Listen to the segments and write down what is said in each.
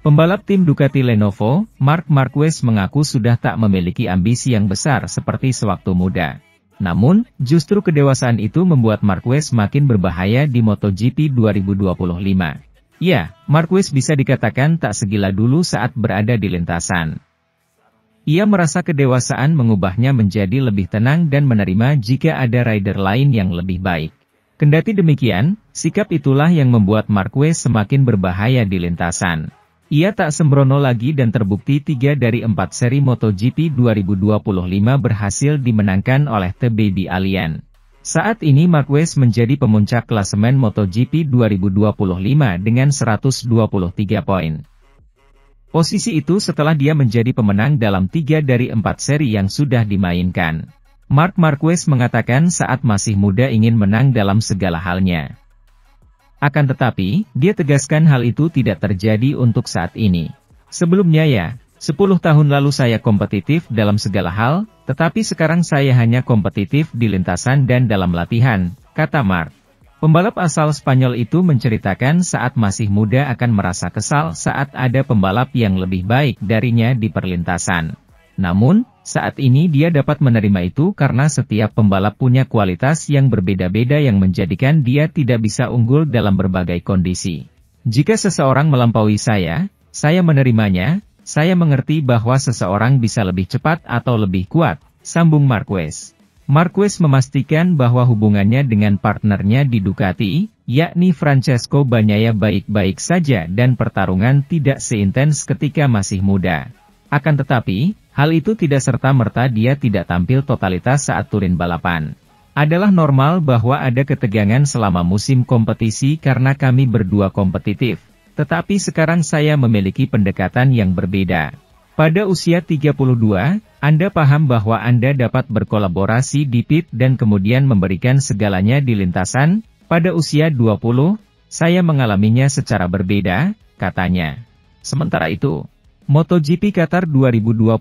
Pembalap tim Ducati Lenovo, Marc Marquez mengaku sudah tak memiliki ambisi yang besar seperti sewaktu muda. Namun, justru kedewasaan itu membuat Marquez makin berbahaya di MotoGP 2025. Ya, Marquez bisa dikatakan tak segila dulu saat berada di lintasan. Ia merasa kedewasaan mengubahnya menjadi lebih tenang dan menerima jika ada rider lain yang lebih baik. Kendati demikian, sikap itulah yang membuat Marquez semakin berbahaya di lintasan. Ia tak sembrono lagi dan terbukti 3 dari 4 seri MotoGP 2025 berhasil dimenangkan oleh The Baby Alien. Saat ini Marquez menjadi pemuncak klasemen MotoGP 2025 dengan 123 poin. Posisi itu setelah dia menjadi pemenang dalam 3 dari 4 seri yang sudah dimainkan. Marc Marquez mengatakan saat masih muda ingin menang dalam segala halnya. Akan tetapi, dia tegaskan hal itu tidak terjadi untuk saat ini. Sebelumnya ya, 10 tahun lalu saya kompetitif dalam segala hal, tetapi sekarang saya hanya kompetitif di lintasan dan dalam latihan, kata Marc. Pembalap asal Spanyol itu menceritakan saat masih muda akan merasa kesal saat ada pembalap yang lebih baik darinya di perlintasan. Namun, saat ini dia dapat menerima itu karena setiap pembalap punya kualitas yang berbeda-beda yang menjadikan dia tidak bisa unggul dalam berbagai kondisi. Jika seseorang melampaui saya menerimanya, saya mengerti bahwa seseorang bisa lebih cepat atau lebih kuat, sambung Marquez. Marquez memastikan bahwa hubungannya dengan partnernya di Ducati, yakni Francesco Bagnaia baik-baik saja dan pertarungan tidak seintens ketika masih muda. Akan tetapi, hal itu tidak serta-merta dia tidak tampil totalitas saat turun balapan. Adalah normal bahwa ada ketegangan selama musim kompetisi karena kami berdua kompetitif. Tetapi sekarang saya memiliki pendekatan yang berbeda. Pada usia 32, Anda paham bahwa Anda dapat berkolaborasi di pit dan kemudian memberikan segalanya di lintasan. Pada usia 20, saya mengalaminya secara berbeda, katanya. Sementara itu, MotoGP Qatar 2025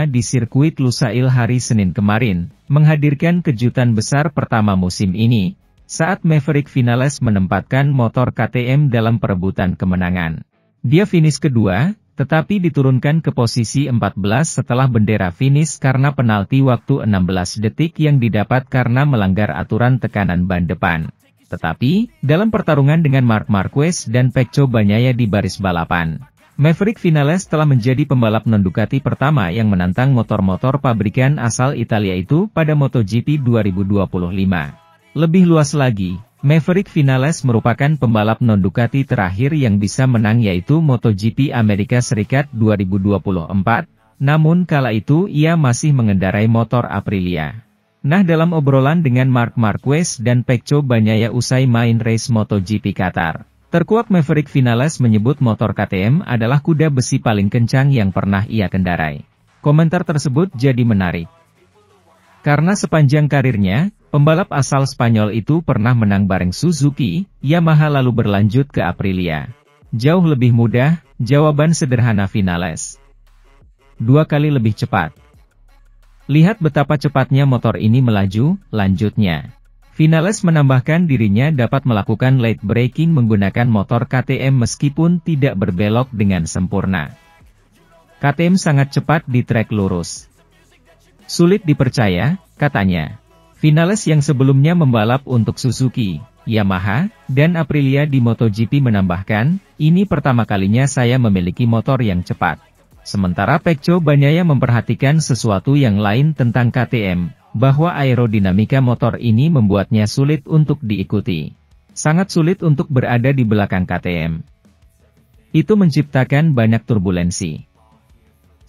di sirkuit Lusail hari Senin kemarin, menghadirkan kejutan besar pertama musim ini, saat Maverick Vinales menempatkan motor KTM dalam perebutan kemenangan. Dia finish kedua, tetapi diturunkan ke posisi 14 setelah bendera finish karena penalti waktu 16 detik yang didapat karena melanggar aturan tekanan ban depan. Tetapi, dalam pertarungan dengan Marc Marquez dan Pecco Bagnaia di baris balapan, Maverick Vinales telah menjadi pembalap non-Ducati pertama yang menantang motor-motor pabrikan asal Italia itu pada MotoGP 2025. Lebih luas lagi, Maverick Vinales merupakan pembalap non-Ducati terakhir yang bisa menang yaitu MotoGP Amerika Serikat 2024, namun kala itu ia masih mengendarai motor Aprilia. Nah, dalam obrolan dengan Marc Marquez dan Pecco Bagnaia usai main race MotoGP Qatar, terkuak Maverick Vinales menyebut motor KTM adalah kuda besi paling kencang yang pernah ia kendarai. Komentar tersebut jadi menarik. Karena sepanjang karirnya, pembalap asal Spanyol itu pernah menang bareng Suzuki, Yamaha lalu berlanjut ke Aprilia. Jauh lebih mudah, jawaban sederhana Vinales. 2 kali lebih cepat. Lihat betapa cepatnya motor ini melaju, lanjutnya. Vinales menambahkan dirinya dapat melakukan late braking menggunakan motor KTM meskipun tidak berbelok dengan sempurna. KTM sangat cepat di trek lurus. Sulit dipercaya, katanya. Vinales yang sebelumnya membalap untuk Suzuki, Yamaha, dan Aprilia di MotoGP menambahkan, ini pertama kalinya saya memiliki motor yang cepat. Sementara Pecco Bagnaia memperhatikan sesuatu yang lain tentang KTM, bahwa aerodinamika motor ini membuatnya sulit untuk diikuti. Sangat sulit untuk berada di belakang KTM. Itu menciptakan banyak turbulensi.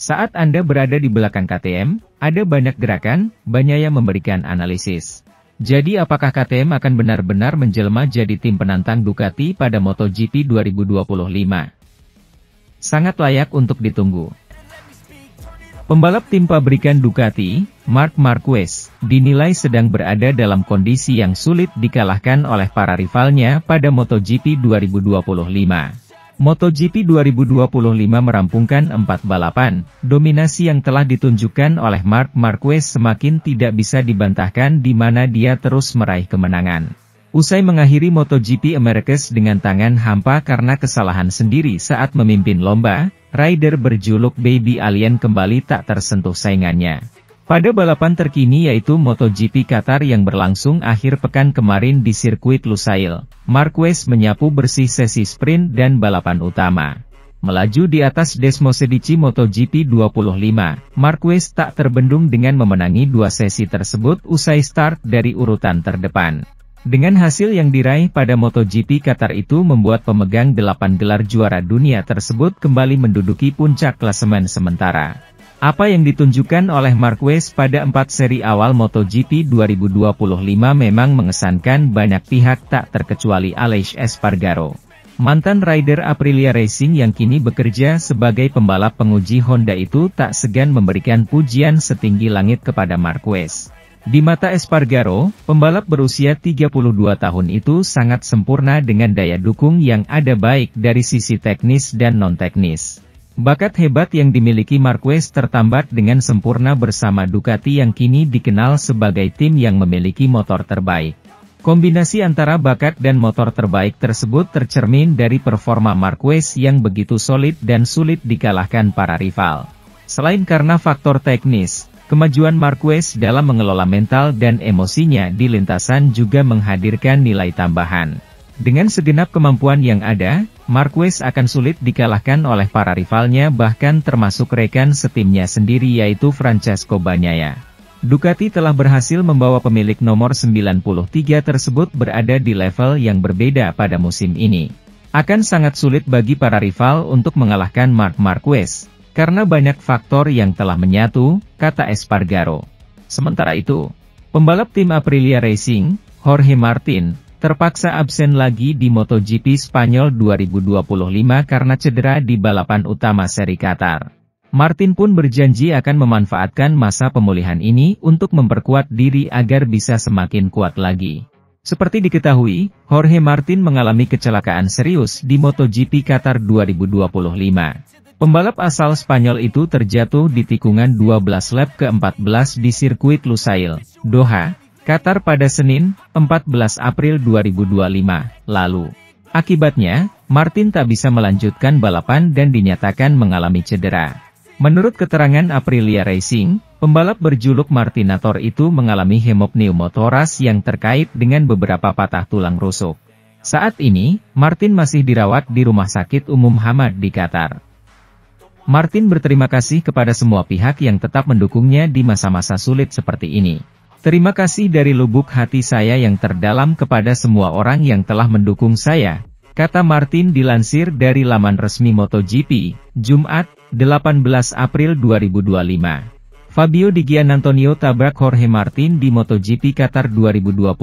Saat Anda berada di belakang KTM, ada banyak gerakan, Bagnaia memberikan analisis. Jadi apakah KTM akan benar-benar menjelma jadi tim penantang Ducati pada MotoGP 2025? Sangat layak untuk ditunggu. Pembalap tim pabrikan Ducati, Marc Marquez, dinilai sedang berada dalam kondisi yang sulit dikalahkan oleh para rivalnya pada MotoGP 2025. MotoGP 2025 merampungkan 4 balapan. Dominasi yang telah ditunjukkan oleh Marc Marquez semakin tidak bisa dibantahkan di mana dia terus meraih kemenangan. Usai mengakhiri MotoGP Americas dengan tangan hampa karena kesalahan sendiri saat memimpin lomba, rider berjuluk Baby Alien kembali tak tersentuh saingannya. Pada balapan terkini yaitu MotoGP Qatar yang berlangsung akhir pekan kemarin di sirkuit Lusail, Marquez menyapu bersih sesi sprint dan balapan utama. Melaju di atas Desmosedici MotoGP 25, Marquez tak terbendung dengan memenangi 2 sesi tersebut usai start dari urutan terdepan. Dengan hasil yang diraih pada MotoGP Qatar itu membuat pemegang 8 gelar juara dunia tersebut kembali menduduki puncak klasemen sementara. Apa yang ditunjukkan oleh Marquez pada 4 seri awal MotoGP 2025 memang mengesankan banyak pihak tak terkecuali Aleix Espargaro. Mantan rider Aprilia Racing yang kini bekerja sebagai pembalap penguji Honda itu tak segan memberikan pujian setinggi langit kepada Marquez. Di mata Espargaro, pembalap berusia 32 tahun itu sangat sempurna dengan daya dukung yang ada baik dari sisi teknis dan non-teknis. Bakat hebat yang dimiliki Marquez tertambat dengan sempurna bersama Ducati yang kini dikenal sebagai tim yang memiliki motor terbaik. Kombinasi antara bakat dan motor terbaik tersebut tercermin dari performa Marquez yang begitu solid dan sulit dikalahkan para rival. Selain karena faktor teknis, kemajuan Marquez dalam mengelola mental dan emosinya di lintasan juga menghadirkan nilai tambahan. Dengan segenap kemampuan yang ada, Marquez akan sulit dikalahkan oleh para rivalnya bahkan termasuk rekan setimnya sendiri yaitu Francesco Bagnaia. Ducati telah berhasil membawa pemilik nomor 93 tersebut berada di level yang berbeda pada musim ini. Akan sangat sulit bagi para rival untuk mengalahkan Marc Marquez, karena banyak faktor yang telah menyatu, kata Espargaro. Sementara itu, pembalap tim Aprilia Racing, Jorge Martin, terpaksa absen lagi di MotoGP Spanyol 2025 karena cedera di balapan utama seri Qatar. Martin pun berjanji akan memanfaatkan masa pemulihan ini untuk memperkuat diri agar bisa semakin kuat lagi. Seperti diketahui, Jorge Martin mengalami kecelakaan serius di MotoGP Qatar 2025. Pembalap asal Spanyol itu terjatuh di tikungan 12 lap ke-14 di sirkuit Lusail, Doha, Qatar pada Senin, 14 April 2025, lalu. Akibatnya, Martin tak bisa melanjutkan balapan dan dinyatakan mengalami cedera. Menurut keterangan Aprilia Racing, pembalap berjuluk Martinator itu mengalami hemopneumotoras yang terkait dengan beberapa patah tulang rusuk. Saat ini, Martin masih dirawat di Rumah Sakit Umum Hamad di Qatar. Martin berterima kasih kepada semua pihak yang tetap mendukungnya di masa-masa sulit seperti ini. Terima kasih dari lubuk hati saya yang terdalam kepada semua orang yang telah mendukung saya, kata Martin dilansir dari laman resmi MotoGP, Jumat, 18 April 2025. Fabio Di Gianantonio tabrak Jorge Martin di MotoGP Qatar 2025.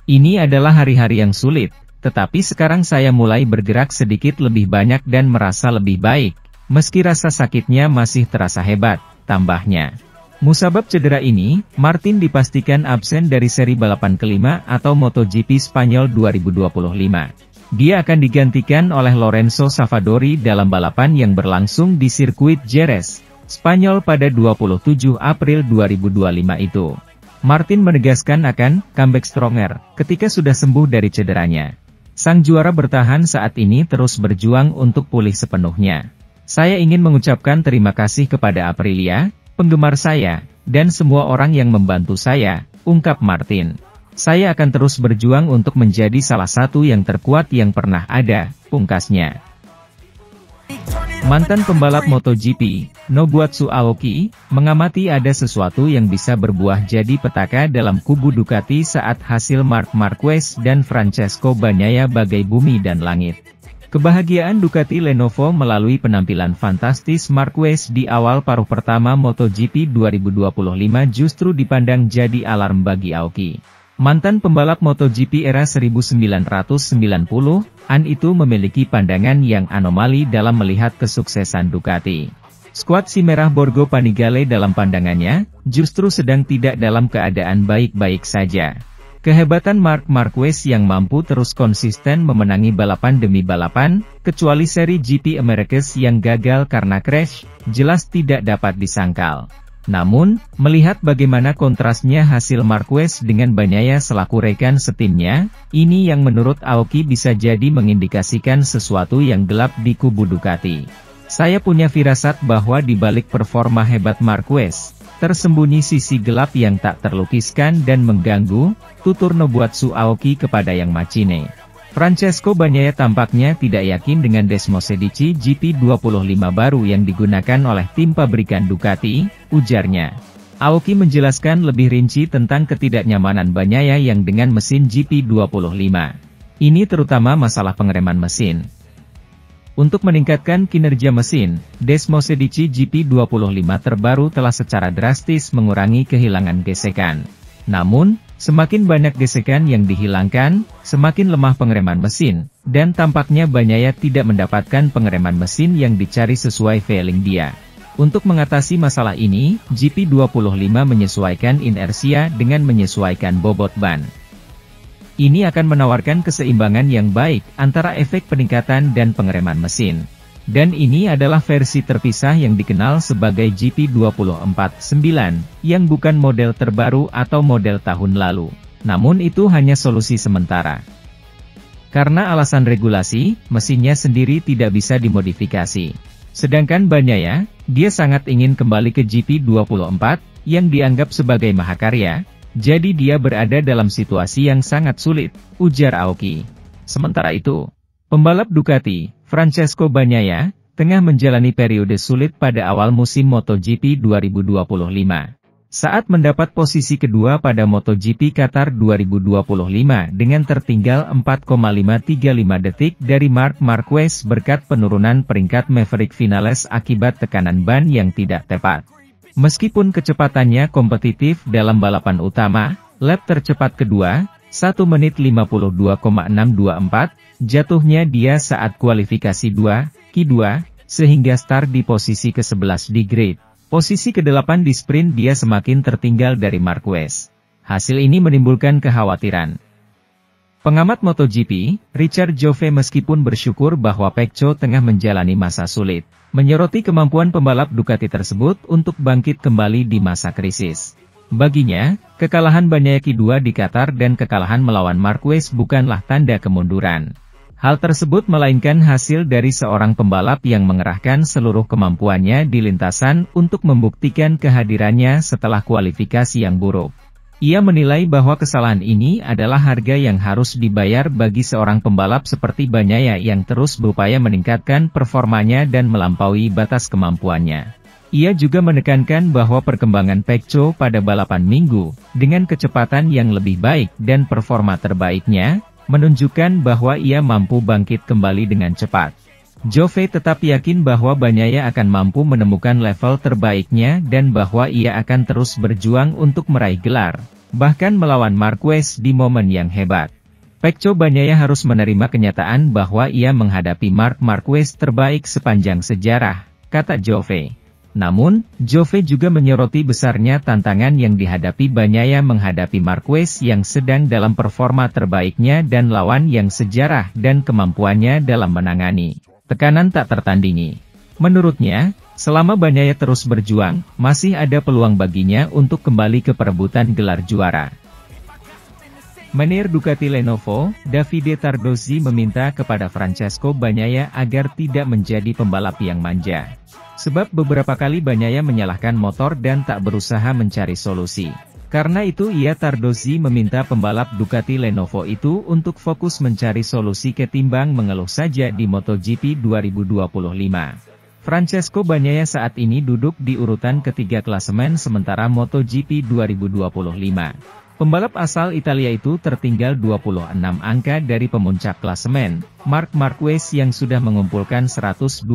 Ini adalah hari-hari yang sulit, tetapi sekarang saya mulai bergerak sedikit lebih banyak dan merasa lebih baik, meski rasa sakitnya masih terasa hebat, tambahnya. Musabab cedera ini, Martin dipastikan absen dari seri balapan kelima atau MotoGP Spanyol 2025. Dia akan digantikan oleh Lorenzo Savadori dalam balapan yang berlangsung di sirkuit Jerez, Spanyol pada 27 April 2025 itu. Martin menegaskan akan comeback stronger ketika sudah sembuh dari cederanya. Sang juara bertahan saat ini terus berjuang untuk pulih sepenuhnya. Saya ingin mengucapkan terima kasih kepada Aprilia, penggemar saya, dan semua orang yang membantu saya, ungkap Martin. Saya akan terus berjuang untuk menjadi salah satu yang terkuat yang pernah ada, pungkasnya. Mantan pembalap MotoGP, Nobuatsu Aoki, mengamati ada sesuatu yang bisa berbuah jadi petaka dalam kubu Ducati saat hasil Marc Marquez dan Francesco Bagnaia bagai bumi dan langit. Kebahagiaan Ducati Lenovo melalui penampilan fantastis Marquez di awal paruh pertama MotoGP 2025 justru dipandang jadi alarm bagi Aoki. Mantan pembalap MotoGP era 1990-an itu memiliki pandangan yang anomali dalam melihat kesuksesan Ducati. Skuad si merah Borgo Panigale dalam pandangannya, justru sedang tidak dalam keadaan baik-baik saja. Kehebatan Marc Marquez yang mampu terus konsisten memenangi balapan demi balapan, kecuali seri GP Americas yang gagal karena crash, jelas tidak dapat disangkal. Namun, melihat bagaimana kontrasnya hasil Marquez dengan Bagnaia selaku rekan setimnya, ini yang menurut Aoki bisa jadi mengindikasikan sesuatu yang gelap di kubu Ducati. Saya punya firasat bahwa di balik performa hebat Marquez, tersembunyi sisi gelap yang tak terlukiskan dan mengganggu, tutur Nobuatsu Aoki kepada Yang Machine. Francesco Bagnaia tampaknya tidak yakin dengan Desmosedici GP25 baru yang digunakan oleh tim pabrikan Ducati, ujarnya. Aoki menjelaskan lebih rinci tentang ketidaknyamanan Bagnaia yang dengan mesin GP25. Ini terutama masalah pengereman mesin. Untuk meningkatkan kinerja mesin, Desmosedici GP25 terbaru telah secara drastis mengurangi kehilangan gesekan. Namun, semakin banyak gesekan yang dihilangkan, semakin lemah pengereman mesin, dan tampaknya Bagnaia tidak mendapatkan pengereman mesin yang dicari sesuai feeling dia. Untuk mengatasi masalah ini, GP25 menyesuaikan inersia dengan menyesuaikan bobot ban. Ini akan menawarkan keseimbangan yang baik antara efek peningkatan dan pengereman mesin. Dan ini adalah versi terpisah yang dikenal sebagai GP24-9, yang bukan model terbaru atau model tahun lalu. Namun itu hanya solusi sementara. Karena alasan regulasi, mesinnya sendiri tidak bisa dimodifikasi. Sedangkan Bagnaia, dia sangat ingin kembali ke GP24, yang dianggap sebagai mahakarya. Jadi dia berada dalam situasi yang sangat sulit, ujar Aoki. Sementara itu, pembalap Ducati, Francesco Bagnaia, tengah menjalani periode sulit pada awal musim MotoGP 2025. Saat mendapat posisi kedua pada MotoGP Qatar 2025 dengan tertinggal 4,535 detik dari Marc Marquez berkat penurunan peringkat Maverick Vinales akibat tekanan ban yang tidak tepat. Meskipun kecepatannya kompetitif dalam balapan utama, lap tercepat kedua, 1 menit 52,624, jatuhnya dia saat kualifikasi 2, Q2, sehingga start di posisi ke-11 di grid. Posisi ke-8 di sprint dia semakin tertinggal dari Marquez. Hasil ini menimbulkan kekhawatiran. Pengamat MotoGP, Richard Jove meskipun bersyukur bahwa Pecco tengah menjalani masa sulit, menyoroti kemampuan pembalap Ducati tersebut untuk bangkit kembali di masa krisis. Baginya, kekalahan Bagnaia Q2 di Qatar dan kekalahan melawan Marquez bukanlah tanda kemunduran. Hal tersebut melainkan hasil dari seorang pembalap yang mengerahkan seluruh kemampuannya di lintasan untuk membuktikan kehadirannya setelah kualifikasi yang buruk. Ia menilai bahwa kesalahan ini adalah harga yang harus dibayar bagi seorang pembalap seperti Bagnaia yang terus berupaya meningkatkan performanya dan melampaui batas kemampuannya. Ia juga menekankan bahwa perkembangan Pecco pada balapan Minggu, dengan kecepatan yang lebih baik dan performa terbaiknya, menunjukkan bahwa ia mampu bangkit kembali dengan cepat. Jove tetap yakin bahwa Bagnaia akan mampu menemukan level terbaiknya dan bahwa ia akan terus berjuang untuk meraih gelar, bahkan melawan Marquez di momen yang hebat. Pecco Bagnaia harus menerima kenyataan bahwa ia menghadapi Marc Marquez terbaik sepanjang sejarah, kata Jove. Namun, Jove juga menyoroti besarnya tantangan yang dihadapi Bagnaia menghadapi Marquez yang sedang dalam performa terbaiknya dan lawan yang sejarah dan kemampuannya dalam menangani tekanan tak tertandingi. Menurutnya, selama Bagnaia terus berjuang, masih ada peluang baginya untuk kembali ke perebutan gelar juara. Manajer Ducati Lenovo, Davide Tardozzi meminta kepada Francesco Bagnaia agar tidak menjadi pembalap yang manja. Sebab beberapa kali Bagnaia menyalahkan motor dan tak berusaha mencari solusi. Karena itu Tardozzi meminta pembalap Ducati Lenovo itu untuk fokus mencari solusi ketimbang mengeluh saja di MotoGP 2025. Francesco Bagnaia saat ini duduk di urutan ketiga klasemen sementara MotoGP 2025. Pembalap asal Italia itu tertinggal 26 angka dari pemuncak klasemen, Marc Marquez yang sudah mengumpulkan 123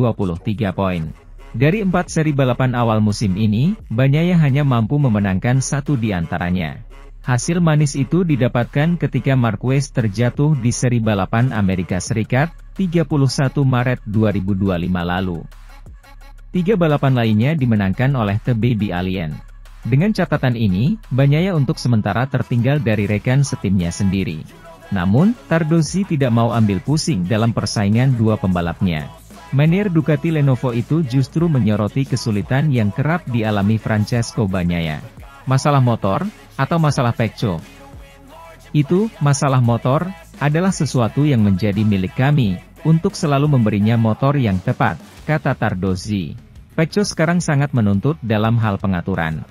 poin. Dari 4 seri balapan awal musim ini, Bagnaia hanya mampu memenangkan 1 di antaranya. Hasil manis itu didapatkan ketika Marquez terjatuh di seri balapan Amerika Serikat, 31 Maret 2025 lalu. 3 balapan lainnya dimenangkan oleh The Baby Alien. Dengan catatan ini, Bagnaia untuk sementara tertinggal dari rekan setimnya sendiri. Namun, Tardozzi tidak mau ambil pusing dalam persaingan dua pembalapnya. Manajer Ducati Lenovo itu justru menyoroti kesulitan yang kerap dialami Francesco Bagnaia. Masalah motor, atau masalah Pecco? Itu, masalah motor, adalah sesuatu yang menjadi milik kami, untuk selalu memberinya motor yang tepat, kata Tardozzi. Pecco sekarang sangat menuntut dalam hal pengaturan.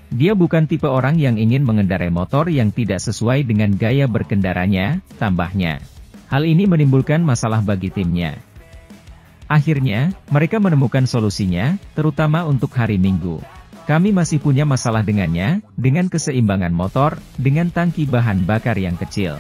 Dia bukan tipe orang yang ingin mengendarai motor yang tidak sesuai dengan gaya berkendaranya, tambahnya. Hal ini menimbulkan masalah bagi timnya. Akhirnya, mereka menemukan solusinya, terutama untuk hari Minggu. Kami masih punya masalah dengannya, dengan keseimbangan motor, dengan tangki bahan bakar yang kecil.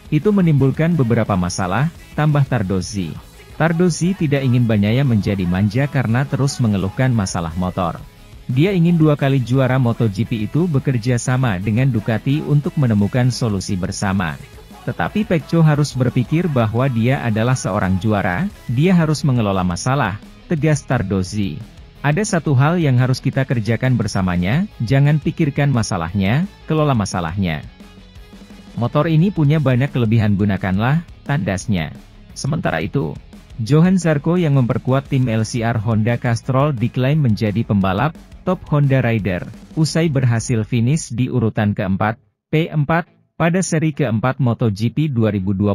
Itu menimbulkan beberapa masalah, tambah Tardozzi. Tardozzi tidak ingin Bagnaia menjadi manja karena terus mengeluhkan masalah motor. Dia ingin 2 kali juara MotoGP itu bekerja sama dengan Ducati untuk menemukan solusi bersama. Tetapi Pecco harus berpikir bahwa dia adalah seorang juara, dia harus mengelola masalah, tegas Tardozzi. Ada satu hal yang harus kita kerjakan bersamanya, jangan pikirkan masalahnya, kelola masalahnya. Motor ini punya banyak kelebihan, gunakanlah, tandasnya. Sementara itu, Johan Zarco yang memperkuat tim LCR Honda Castrol diklaim menjadi pembalap top Honda Rider, usai berhasil finish di urutan keempat, P4, pada seri keempat MotoGP 2025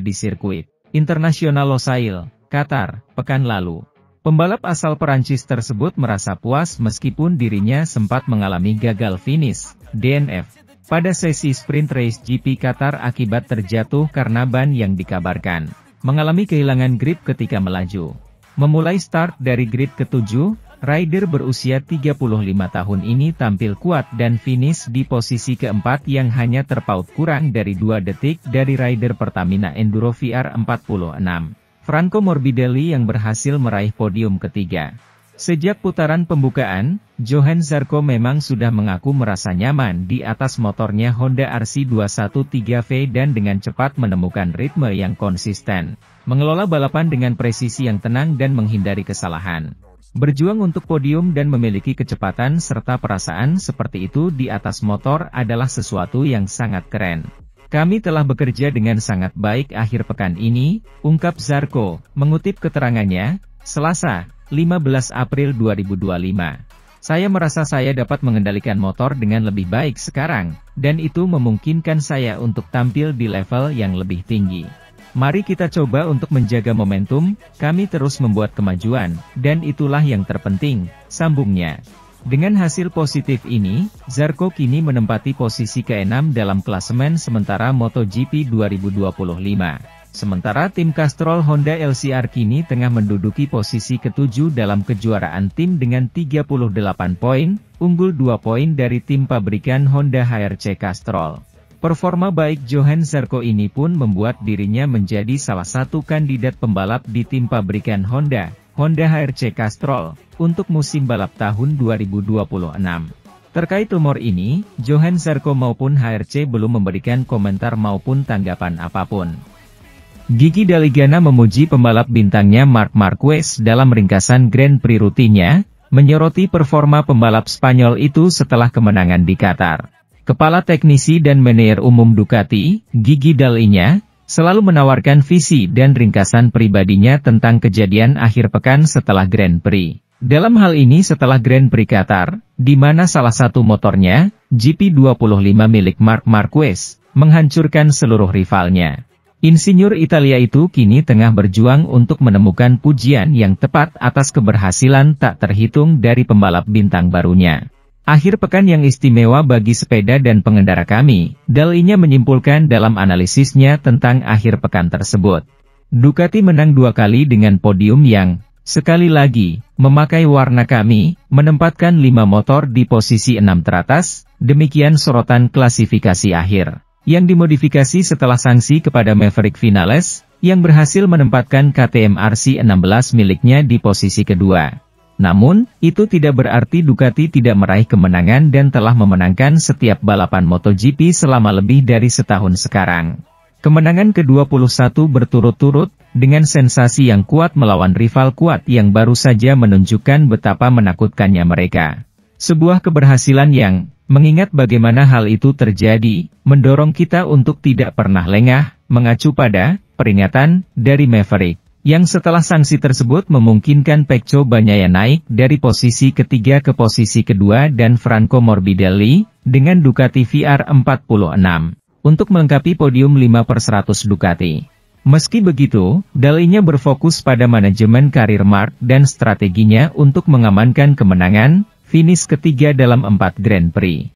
di sirkuit Internasional Losail, Qatar, pekan lalu. Pembalap asal Perancis tersebut merasa puas meskipun dirinya sempat mengalami gagal finish, DNF, pada sesi sprint race GP Qatar akibat terjatuh karena ban yang dikabarkan mengalami kehilangan grip ketika melaju. Memulai start dari grid ke-7, rider berusia 35 tahun ini tampil kuat dan finish di posisi keempat yang hanya terpaut kurang dari 2 detik dari rider Pertamina Enduro VR46, Franco Morbidelli yang berhasil meraih podium ketiga. Sejak putaran pembukaan, Johan Zarco memang sudah mengaku merasa nyaman di atas motornya Honda RC213V dan dengan cepat menemukan ritme yang konsisten, mengelola balapan dengan presisi yang tenang dan menghindari kesalahan. Berjuang untuk podium dan memiliki kecepatan serta perasaan seperti itu di atas motor adalah sesuatu yang sangat keren. Kami telah bekerja dengan sangat baik akhir pekan ini, ungkap Zarco, mengutip keterangannya, Selasa, 15 April 2025. Saya merasa saya dapat mengendalikan motor dengan lebih baik sekarang, dan itu memungkinkan saya untuk tampil di level yang lebih tinggi. Mari kita coba untuk menjaga momentum, kami terus membuat kemajuan, dan itulah yang terpenting, sambungnya. Dengan hasil positif ini, Zarco kini menempati posisi ke-6 dalam klasemen sementara MotoGP 2025. Sementara tim Castrol Honda LCR kini tengah menduduki posisi ke-7 dalam kejuaraan tim dengan 38 poin, unggul 2 poin dari tim pabrikan Honda HRC Castrol. Performa baik Johan Zarco ini pun membuat dirinya menjadi salah satu kandidat pembalap di tim pabrikan Honda, Honda HRC Castrol, untuk musim balap tahun 2026. Terkait rumor ini, Johan Zarco maupun HRC belum memberikan komentar maupun tanggapan apapun. Gigi D'Alligana memuji pembalap bintangnya Marc Marquez dalam ringkasan Grand Prix rutinnya, menyoroti performa pembalap Spanyol itu setelah kemenangan di Qatar. Kepala teknisi dan manajer umum Ducati, Gigi D'Alligana, selalu menawarkan visi dan ringkasan pribadinya tentang kejadian akhir pekan setelah Grand Prix. Dalam hal ini setelah Grand Prix Qatar, di mana salah satu motornya, GP25 milik Marc Marquez, menghancurkan seluruh rivalnya. Insinyur Italia itu kini tengah berjuang untuk menemukan pujian yang tepat atas keberhasilan tak terhitung dari pembalap bintang barunya. Akhir pekan yang istimewa bagi sepeda dan pengendara kami, D'Alligana menyimpulkan dalam analisisnya tentang akhir pekan tersebut. Ducati menang 2 kali dengan podium yang, sekali lagi, memakai warna kami, menempatkan 5 motor di posisi 6 teratas, demikian sorotan klasifikasi akhir, yang dimodifikasi setelah sanksi kepada Maverick Vinales, yang berhasil menempatkan KTM RC16 miliknya di posisi kedua. Namun, itu tidak berarti Ducati tidak meraih kemenangan dan telah memenangkan setiap balapan MotoGP selama lebih dari setahun sekarang. Kemenangan ke-21 berturut-turut, dengan sensasi yang kuat melawan rival kuat yang baru saja menunjukkan betapa menakutkannya mereka. Sebuah keberhasilan yang, mengingat bagaimana hal itu terjadi, mendorong kita untuk tidak pernah lengah, mengacu pada peringatan dari Maverick, yang setelah sanksi tersebut memungkinkan Pecco Bagnaia naik dari posisi ketiga ke posisi kedua dan Franco Morbidelli, dengan Ducati VR46, untuk melengkapi podium 5/100 Ducati. Meski begitu, dalinya berfokus pada manajemen karir Marc dan strateginya untuk mengamankan kemenangan, finish ketiga dalam 4 Grand Prix.